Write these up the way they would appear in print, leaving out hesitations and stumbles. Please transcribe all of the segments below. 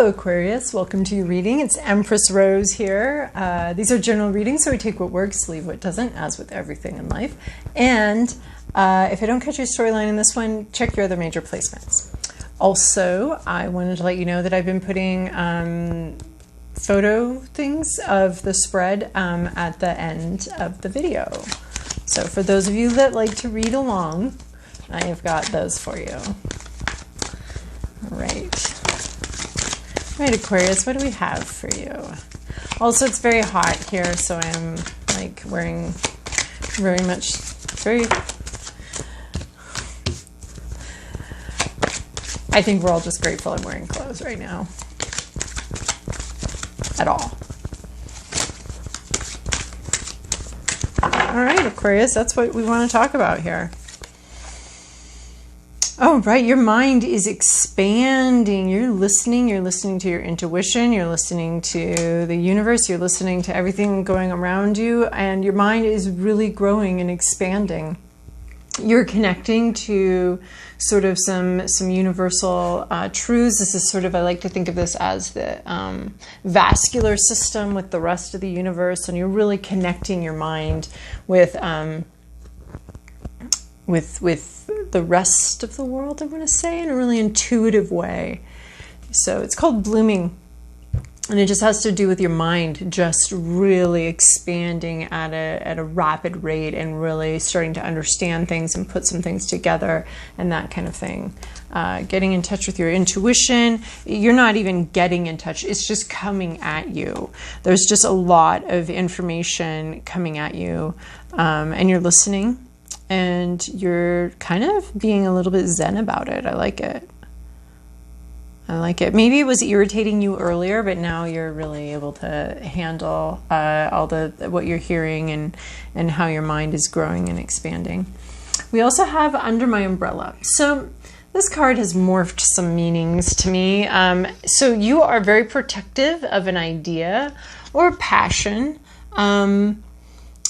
Hello Aquarius, welcome to your reading. It's Empress Rose here. These are general readings, so we take what works, leave what doesn't, as with everything in life. And if I don't catch your storyline in this one, check your other major placements. Also, I wanted to let you know that I've been putting photo things of the spread at the end of the video. So for those of you that like to read along, I have got those for you. All right. All right, Aquarius, what do we have for you? Also, it's very hot here, so I'm like wearing very much, I think we're all just grateful I'm wearing clothes right now. At all. All right, Aquarius, that's what we want to talk about here. Oh, right. Your mind is expanding. You're listening to your intuition. You're listening to the universe. You're listening to everything going around you. And your mind is really growing and expanding. You're connecting to sort of some universal truths. This is sort of, I like to think of this as the vascular system with the rest of the universe. And you're really connecting your mind with the rest of the world, I'm going to say, in a really intuitive way. So it's called blooming. And it just has to do with your mind just really expanding at a rapid rate and really starting to understand things and put some things together and that kind of thing. Getting in touch with your intuition. You're not even getting in touch. It's just coming at you. There's just a lot of information coming at you, and you're listening. And you're kind of being a little bit zen about it. I like it. I like it. Maybe it was irritating you earlier, but now you're really able to handle all what you're hearing and how your mind is growing and expanding. We also have Under My Umbrella. So this card has morphed some meanings to me. So you are very protective of an idea or passion.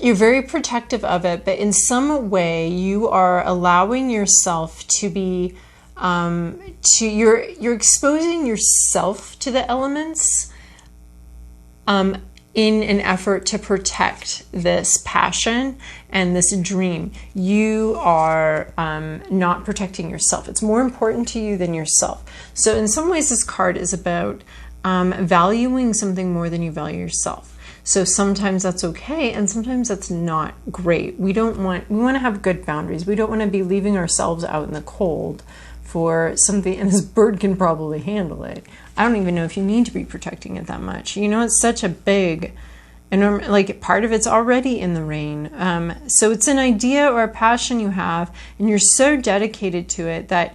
You're very protective of it, but in some way you are allowing yourself to be, you're exposing yourself to the elements in an effort to protect this passion and this dream. You are not protecting yourself. It's more important to you than yourself. So in some ways this card is about valuing something more than you value yourself. So sometimes that's okay, and sometimes that's not great. We want to have good boundaries. We don't want to be leaving ourselves out in the cold for something, and this bird can probably handle it. I don't even know if you need to be protecting it that much. You know, it's such a big, enormous, like part of it's already in the rain. So it's an idea or a passion you have, and you're so dedicated to it that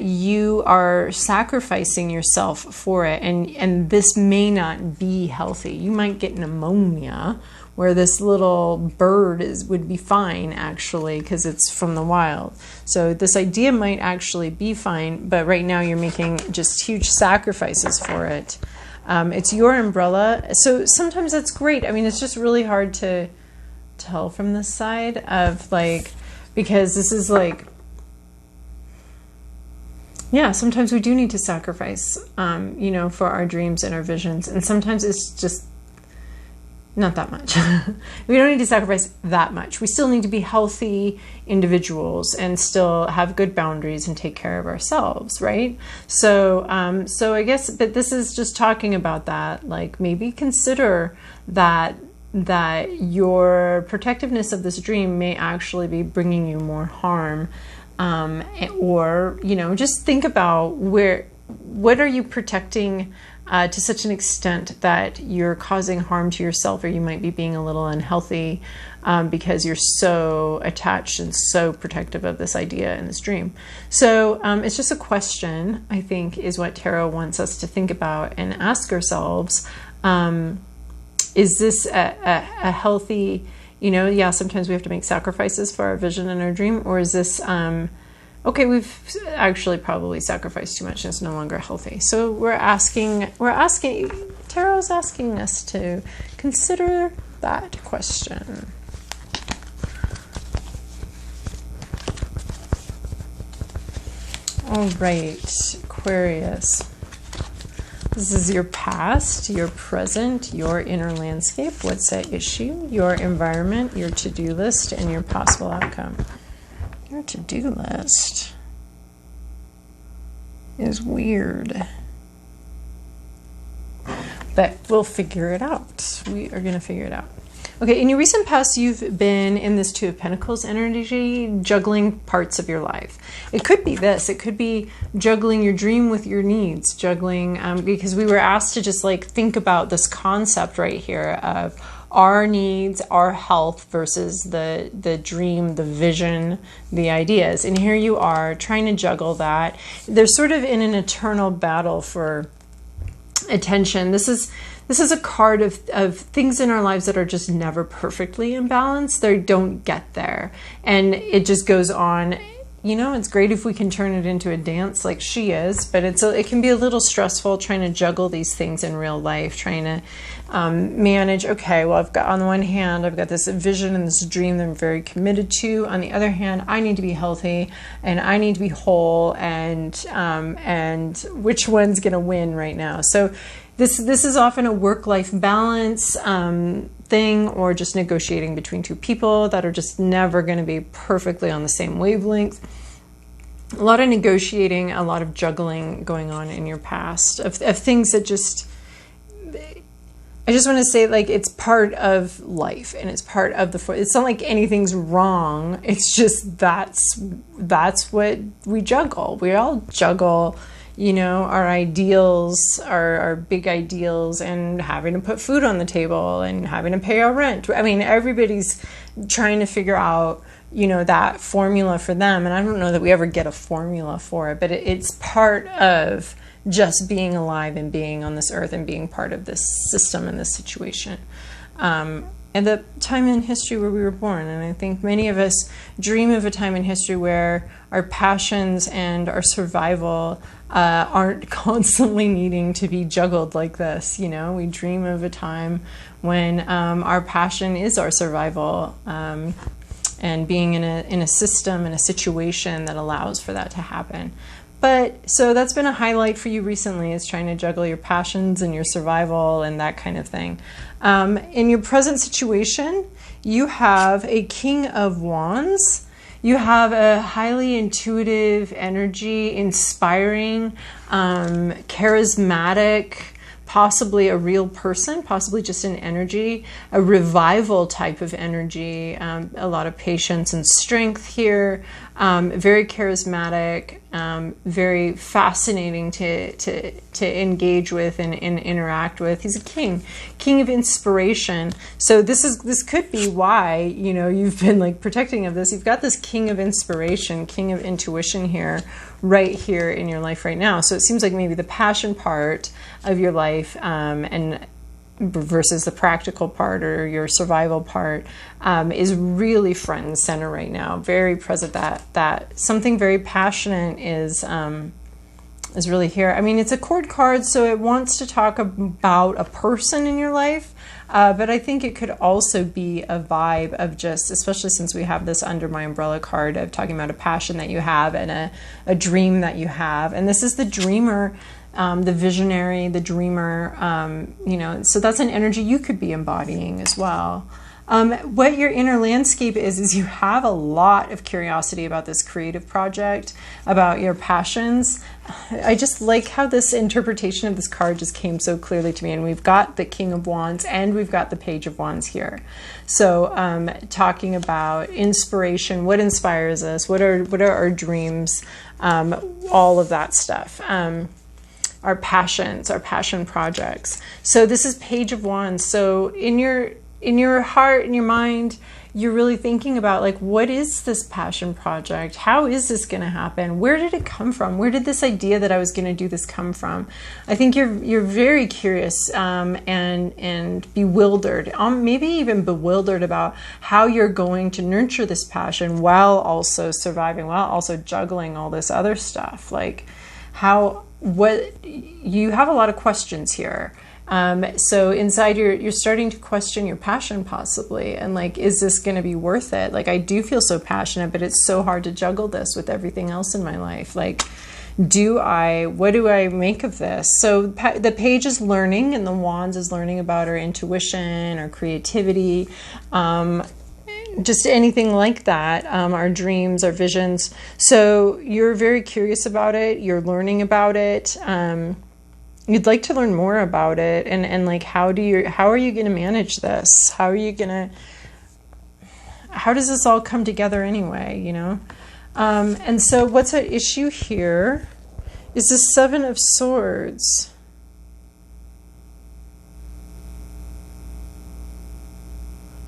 you are sacrificing yourself for it, and this may not be healthy. You might get pneumonia, where this little bird would be fine, actually, because it's from the wild. So this idea might actually be fine, but right now you're making just huge sacrifices for it. It's your umbrella, so sometimes that's great. I mean, it's just really hard to tell from this side of, like, because this is like, yeah, sometimes we do need to sacrifice, you know, for our dreams and our visions. And sometimes it's just not that much. We don't need to sacrifice that much. We still need to be healthy individuals and still have good boundaries and take care of ourselves, right? So, so I guess, but this is just talking about that. Like, maybe consider that your protectiveness of this dream may actually be bringing you more harm. Or, you know, just think about what are you protecting to such an extent that you're causing harm to yourself, or you might be being a little unhealthy because you're so attached and so protective of this idea and this dream. So it's just a question, I think, is what tarot wants us to think about and ask ourselves, is this a healthy, you know, yeah, sometimes we have to make sacrifices for our vision and our dream, or is this, okay, we've actually probably sacrificed too much and it's no longer healthy. So we're asking, Tarot's asking us to consider that question. All right, Aquarius. This is your past, your present, your inner landscape. What's at issue? Your environment, your to-do list, and your possible outcome. Your to-do list is weird. But we'll figure it out. We are going to figure it out. Okay, in your recent past, you've been in this Two of Pentacles energy, juggling parts of your life. It could be this. It could be juggling your dream with your needs, juggling, because we were asked to just like think about this concept right here of our needs, our health versus the dream, the vision, the ideas. And here you are trying to juggle that. They're sort of in an eternal battle for attention. This is a card of things in our lives that are just never perfectly in balance. They don't get there. And it just goes on. You know, it's great if we can turn it into a dance like she is, but it can be a little stressful trying to juggle these things in real life, trying to manage, okay, well, I've got, on the one hand, I've got this vision and this dream that I'm very committed to. On the other hand, I need to be healthy and I need to be whole, and which one's going to win right now? So this is often a work-life balance thing, or just negotiating between two people that are just never going to be perfectly on the same wavelength. A lot of negotiating, a lot of juggling going on in your past of things that just, I just want to say, like, it's part of life and it's part of it's not like anything's wrong. It's just that's what we juggle. We all juggle, you know, our ideals, our big ideals, and having to put food on the table and having to pay our rent. I mean, everybody's trying to figure out, you know, that formula for them. And I don't know that we ever get a formula for it, but it's part of just being alive and being on this earth and being part of this system and this situation. And the time in history where we were born. And I think many of us dream of a time in history where our passions and our survival aren't constantly needing to be juggled like this. You know, we dream of a time when our passion is our survival, and being in a system, in a situation that allows for that to happen. But so that's been a highlight for you recently, is trying to juggle your passions and your survival and that kind of thing. In your present situation, you have a King of Wands. You have a highly intuitive energy, inspiring, charismatic, possibly a real person, possibly just an energy, a revival type of energy, a lot of patience and strength here, very charismatic, very fascinating to engage with and interact with. He's a king of inspiration. So this could be why, you know, you've been like protecting of this. You've got this king of inspiration, king of intuition here, right here in your life right now. So it seems like maybe the passion part of your life and versus the practical part or your survival part is really front and center right now, very present. That something very passionate is really here. I mean, it's a court card, so it wants to talk about a person in your life, but I think it could also be a vibe of just, especially since we have this under my umbrella card of talking about a passion that you have and a dream that you have. And this is the dreamer, the visionary, the dreamer, you know, so that's an energy you could be embodying as well. What your inner landscape is you have a lot of curiosity about this creative project, about your passions. I just like how this interpretation of this card just came so clearly to me. And we've got the King of Wands and we've got the Page of Wands here. So talking about inspiration, what inspires us, what are our dreams, all of that stuff. Our passions, our passion projects. So this is Page of Wands. So in your heart, in your mind, you're really thinking about, like, what is this passion project? How is this going to happen? Where did it come from? Where did this idea that I was going to do this come from? I think you're very curious and bewildered, maybe even bewildered about how you're going to nurture this passion while also surviving, while also juggling all this other stuff. Like you have a lot of questions here. So inside you're starting to question your passion possibly, and like, is this going to be worth it? Like, I do feel so passionate, but it's so hard to juggle this with everything else in my life. Like, what do I make of this? So the page is learning, and the wands is learning about our intuition, our creativity, just anything like that, our dreams, our visions. So you're very curious about it. You're learning about it. You'd like to learn more about it. And like, how are you going to manage this? How does this all come together anyway, you know? And so what's at issue here is the Seven of Swords.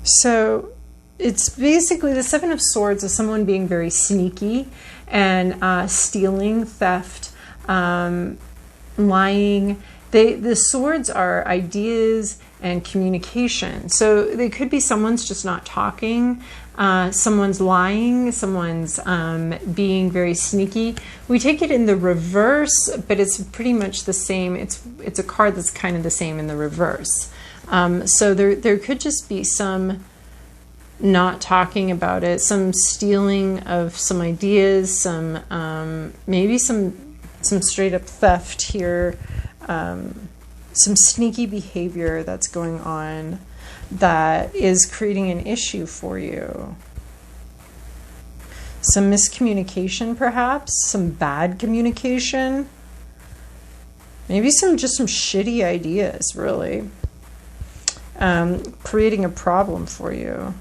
So it's basically the Seven of Swords is someone being very sneaky and stealing, theft, lying. The swords are ideas and communication. So they could be someone's just not talking, someone's lying, someone's being very sneaky. We take it in the reverse, but it's pretty much the same. It's a card that's kind of the same in the reverse. So there could just be some not talking about it, some stealing of some ideas, some maybe some straight up theft here, some sneaky behavior that's going on that is creating an issue for you. Some miscommunication, perhaps, some bad communication, maybe just some shitty ideas, really, creating a problem for you.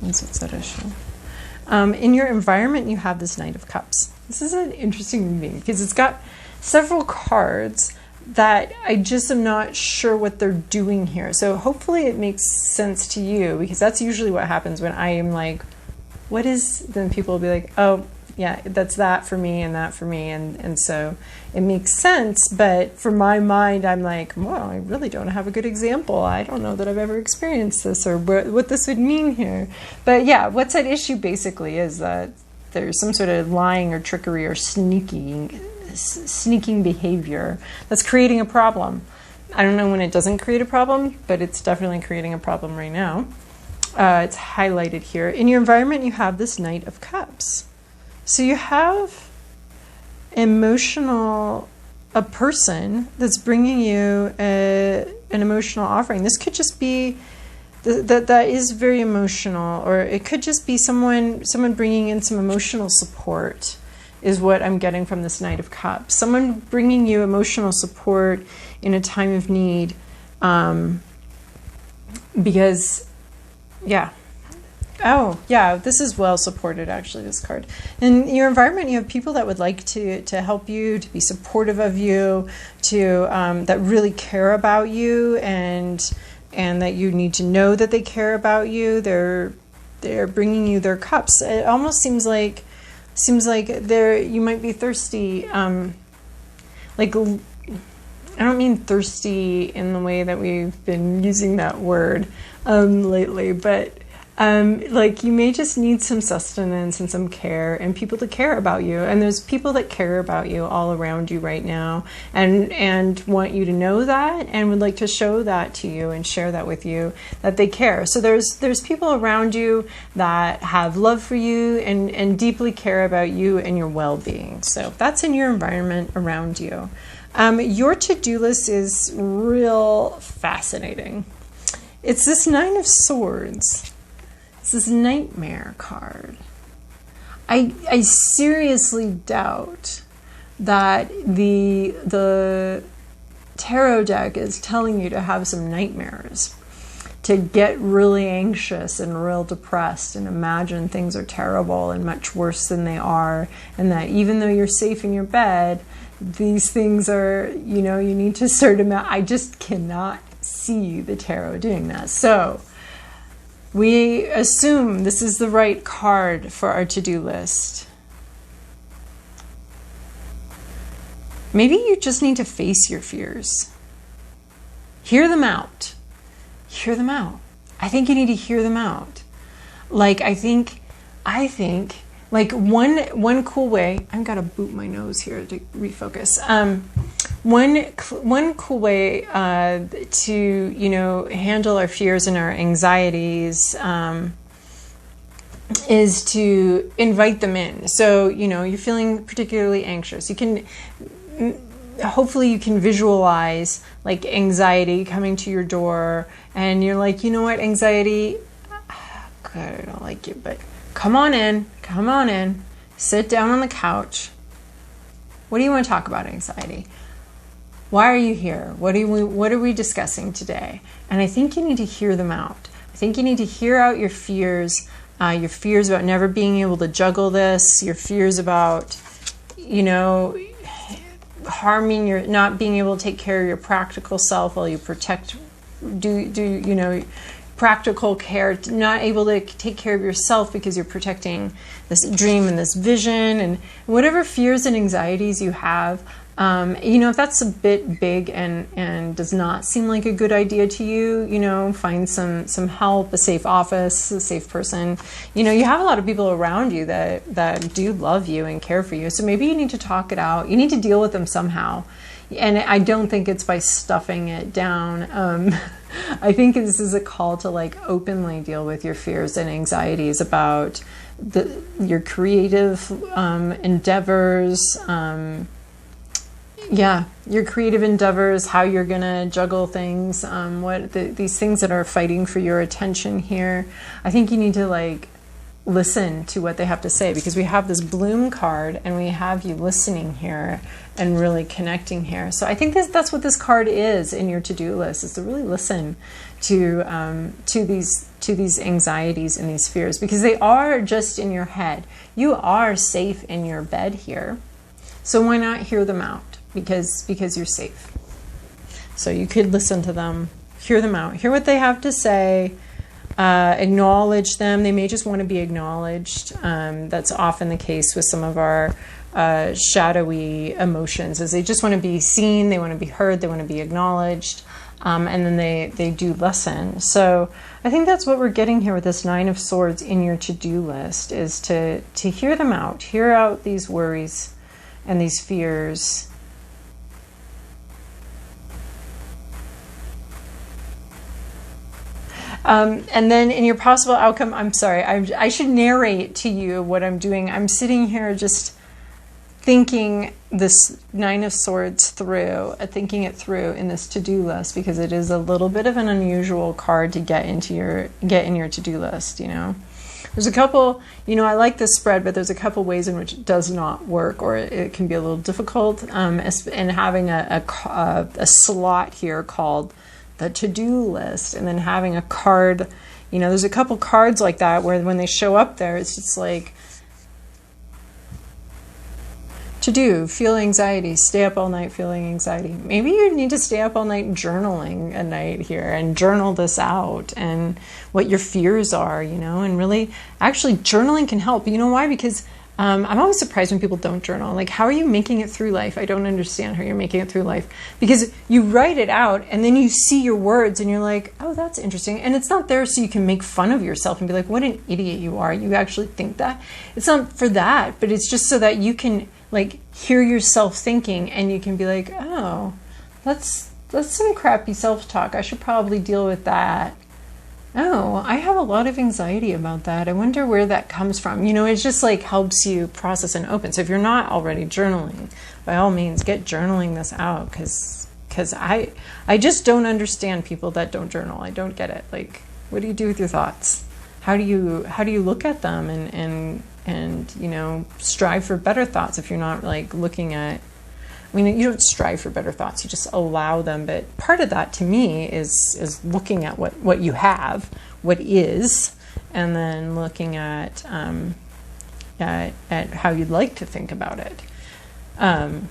That's what's at issue. In your environment, you have this Knight of Cups. This is an interesting reading because it's got several cards that I just am not sure what they're doing here. So hopefully it makes sense to you, because that's usually what happens when I am like, what is, then people will be like, oh, yeah, that's that for me and that for me. And so it makes sense. But for my mind, I'm like, well, I really don't have a good example. I don't know that I've ever experienced this or what this would mean here. But yeah, what's at issue basically is that there's some sort of lying or trickery or sneaking behavior that's creating a problem. I don't know when it doesn't create a problem, but it's definitely creating a problem right now. It's highlighted here. In your environment, you have this Knight of Cups. So you have a person that's bringing you an emotional offering. This could just be that is very emotional, or it could just be someone bringing in some emotional support is what I'm getting from this Knight of Cups. Someone bringing you emotional support in a time of need, because, yeah. Oh, yeah, this is well supported, actually, this card. In your environment, you have people that would like to help you, to be supportive of you, that really care about you, and that you need to know that they care about you. They're bringing you their cups. It almost seems like you might be thirsty. Like, I don't mean thirsty in the way that we've been using that word lately, but like you may just need some sustenance and some care and people to care about you. And there's people that care about you all around you right now and want you to know that and would like to show that to you and share that with you, that they care. So there's people around you that have love for you and deeply care about you and your well-being. So that's in your environment around you. Your to-do list is real fascinating. It's this Nine of Swords. It's this nightmare card. I seriously doubt that the tarot deck is telling you to have some nightmares, to get really anxious and real depressed and imagine things are terrible and much worse than they are, and that even though you're safe in your bed, these things are, you need to start I just cannot see the tarot doing that. So we assume this is the right card for our to-do list. Maybe you just need to face your fears. Hear them out. Hear them out. I think you need to hear them out. Like, I think like one cool way, I've got to boot my nose here to refocus. One cool way to handle our fears and our anxieties is to invite them in. So, you know, you're feeling particularly anxious. You can, hopefully you can visualize like anxiety coming to your door, and you're like, you know what, anxiety, God, I don't like you, but come on in, sit down on the couch. What do you want to talk about, anxiety? Why are you here? What are we discussing today? And I think you need to hear them out. I think you need to hear out your fears about never being able to juggle this, your fears about, you know, harming your, not being able to take care of your practical self while you protect, you know, practical care, not able to take care of yourself because you're protecting this dream and this vision, and whatever fears and anxieties you have. You know, if that's a bit big and does not seem like a good idea to you, you know, find some help, a safe office, a safe person. You know, you have a lot of people around you that do love you and care for you. So maybe you need to talk it out. You need to deal with them somehow. And I don't think it's by stuffing it down. I think this is a call to like openly deal with your fears and anxieties about your creative endeavors, your creative endeavors, how you're gonna juggle things, these things that are fighting for your attention here. I think you need to like listen to what they have to say, because we have this bloom card and we have you listening here and really connecting here. So I think that's what this card is in your to-do list, is to really listen to these anxieties and these fears, because they are just in your head. You are safe in your bed here. So why not hear them out? Because you're safe. So you could listen to them, hear them out, hear what they have to say, acknowledge them. They may just want to be acknowledged. That's often the case with some of our shadowy emotions, is they just want to be seen, they want to be heard, they want to be acknowledged, and then they do listen. So I think that's what we're getting here with this Nine of Swords in your to-do list, is to hear them out, hear out these worries and these fears. And then in your possible outcome, I'm sorry, I should narrate to you what I'm doing. I'm sitting here just thinking this Nine of Swords through, thinking it through in this to-do list, because it is a little bit of an unusual card to get in your to-do list, you know. There's a couple, you know, I like this spread, but there's a couple ways in which it does not work, or it can be a little difficult, and having a slot here called the to-do list, and then having a card, you know, there's a couple cards like that where when they show up there, it's just like, to do, feel anxiety, stay up all night feeling anxiety. Maybe you need to stay up all night journaling a night here and journal this out and what your fears are, you know, and really, actually journaling can help. You know why? Because I'm always surprised when people don't journal. Like, how are you making it through life? I don't understand how you're making it through life. Because you write it out and then you see your words and you're like, oh, that's interesting. And it's not there so you can make fun of yourself and be like, what an idiot you are. You actually think that. It's not for that, but it's just so that you can like hear yourself thinking and you can be like, oh, that's some crappy self-talk. I should probably deal with that. Oh, I have a lot of anxiety about that. I wonder where that comes from. You know, it just like helps you process and open. So if you're not already journaling, by all means, get journaling this out, because I just don't understand people that don't journal. I don't get it. Like, what do you do with your thoughts? How do you look at them and you know, strive for better thoughts if you're not like looking at, I mean, you don't strive for better thoughts, you just allow them. But part of that to me is looking at what you have, what is, and then looking at how you'd like to think about it. And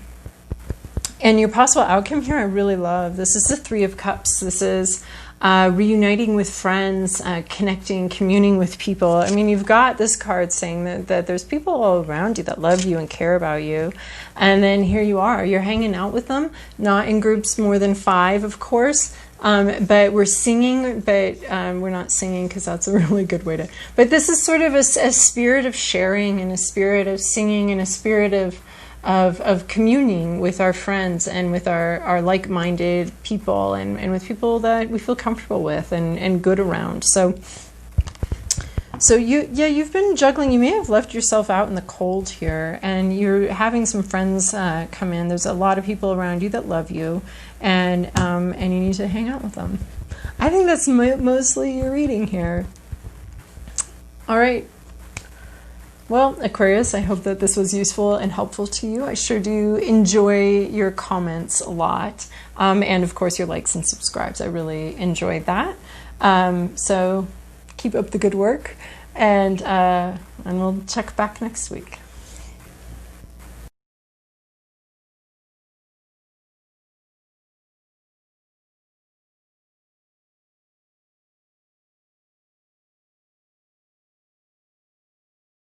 your possible outcome here, I really love. This is the Three of Cups. This is reuniting with friends, connecting, communing with people. I mean, you've got this card saying that there's people all around you that love you and care about you. And then here you are, you're hanging out with them, not in groups more than 5, of course. But we're singing, but we're not singing because that's a really good way to. But this is sort of a spirit of sharing and a spirit of singing and a spirit of communing with our friends and with our like-minded people and with people that we feel comfortable with and good around. So So you've been juggling. You may have left yourself out in the cold here, and you're having some friends come in. There's a lot of people around you that love you, and you need to hang out with them. I think that's mostly your reading here. All right. Well, Aquarius, I hope that this was useful and helpful to you. I sure do enjoy your comments a lot, and of course your likes and subscribes. I really enjoyed that. So keep up the good work, and we'll check back next week.